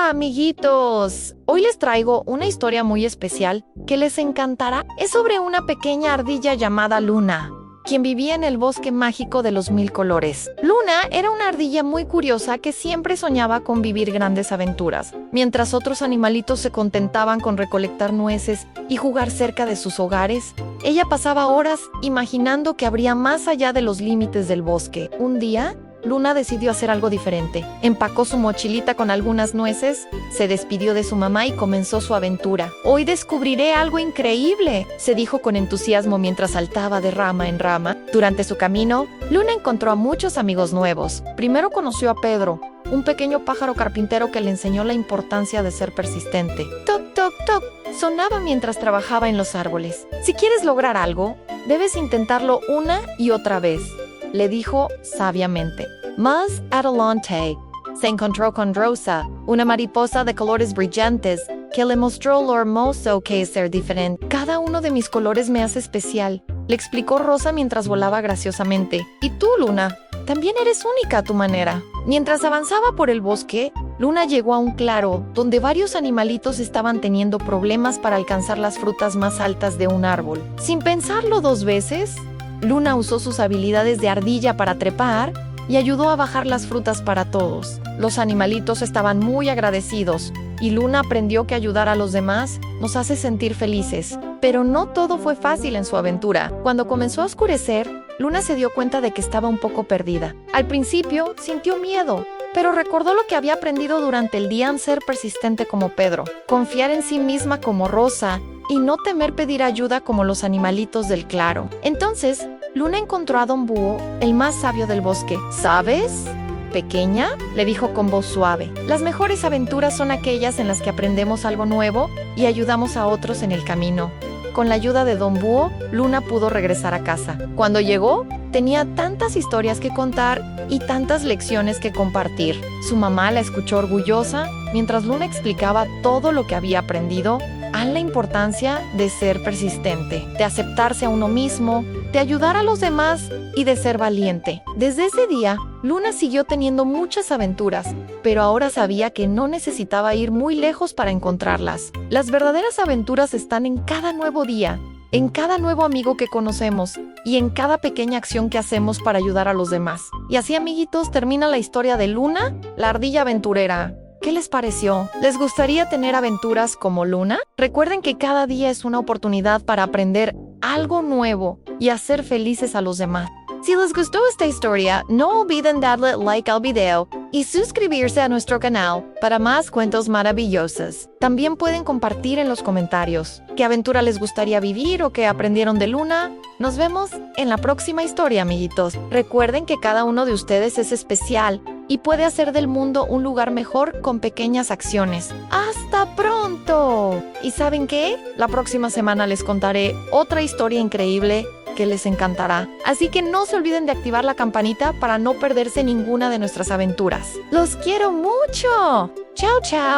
Hola, amiguitos. Hoy les traigo una historia muy especial que les encantará. Es sobre una pequeña ardilla llamada Luna, quien vivía en el bosque mágico de los 1000 colores. Luna era una ardilla muy curiosa que siempre soñaba con vivir grandes aventuras, mientras otros animalitos se contentaban con recolectar nueces y jugar cerca de sus hogares. Ella pasaba horas imaginando que habría más allá de los límites del bosque. Un día, Luna decidió hacer algo diferente. Empacó su mochilita con algunas nueces, se despidió de su mamá y comenzó su aventura. «Hoy descubriré algo increíble», se dijo con entusiasmo mientras saltaba de rama en rama. Durante su camino, Luna encontró a muchos amigos nuevos. Primero conoció a Pedro, un pequeño pájaro carpintero que le enseñó la importancia de ser persistente. «Toc, toc, toc», sonaba mientras trabajaba en los árboles. «Si quieres lograr algo, debes intentarlo una y otra vez», le dijo sabiamente. Más adelante, se encontró con Rosa, una mariposa de colores brillantes, que le mostró lo hermoso que es ser diferente. «Cada uno de mis colores me hace especial», le explicó Rosa mientras volaba graciosamente. «Y tú, Luna, también eres única a tu manera». Mientras avanzaba por el bosque, Luna llegó a un claro donde varios animalitos estaban teniendo problemas para alcanzar las frutas más altas de un árbol. Sin pensarlo dos veces, Luna usó sus habilidades de ardilla para trepar y ayudó a bajar las frutas para todos. Los animalitos estaban muy agradecidos y Luna aprendió que ayudar a los demás nos hace sentir felices. Pero no todo fue fácil en su aventura. Cuando comenzó a oscurecer, Luna se dio cuenta de que estaba un poco perdida. Al principio sintió miedo, pero recordó lo que había aprendido durante el día en ser persistente como Pedro, confiar en sí misma como Rosa y no temer pedir ayuda como los animalitos del claro. Entonces, Luna encontró a Don Búho, el más sabio del bosque. «¿Sabes, pequeña?», le dijo con voz suave. «Las mejores aventuras son aquellas en las que aprendemos algo nuevo y ayudamos a otros en el camino». Con la ayuda de Don Búho, Luna pudo regresar a casa. Cuando llegó, tenía tantas historias que contar y tantas lecciones que compartir. Su mamá la escuchó orgullosa mientras Luna explicaba todo lo que había aprendido a la importancia de ser persistente, de aceptarse a uno mismo, de ayudar a los demás y de ser valiente. Desde ese día, Luna siguió teniendo muchas aventuras, pero ahora sabía que no necesitaba ir muy lejos para encontrarlas. Las verdaderas aventuras están en cada nuevo día, en cada nuevo amigo que conocemos y en cada pequeña acción que hacemos para ayudar a los demás. Y así, amiguitos, termina la historia de Luna, la ardilla aventurera. ¿Qué les pareció? ¿Les gustaría tener aventuras como Luna? Recuerden que cada día es una oportunidad para aprender algo nuevo y hacer felices a los demás. Si les gustó esta historia, no olviden darle like al video y suscribirse a nuestro canal para más cuentos maravillosos. También pueden compartir en los comentarios qué aventura les gustaría vivir o qué aprendieron de Luna. Nos vemos en la próxima historia, amiguitos. Recuerden que cada uno de ustedes es especial y puede hacer del mundo un lugar mejor con pequeñas acciones. ¡Hasta pronto! ¿Y saben qué? La próxima semana les contaré otra historia increíble que les encantará. Así que no se olviden de activar la campanita para no perderse ninguna de nuestras aventuras. ¡Los quiero mucho! ¡Chao, chao!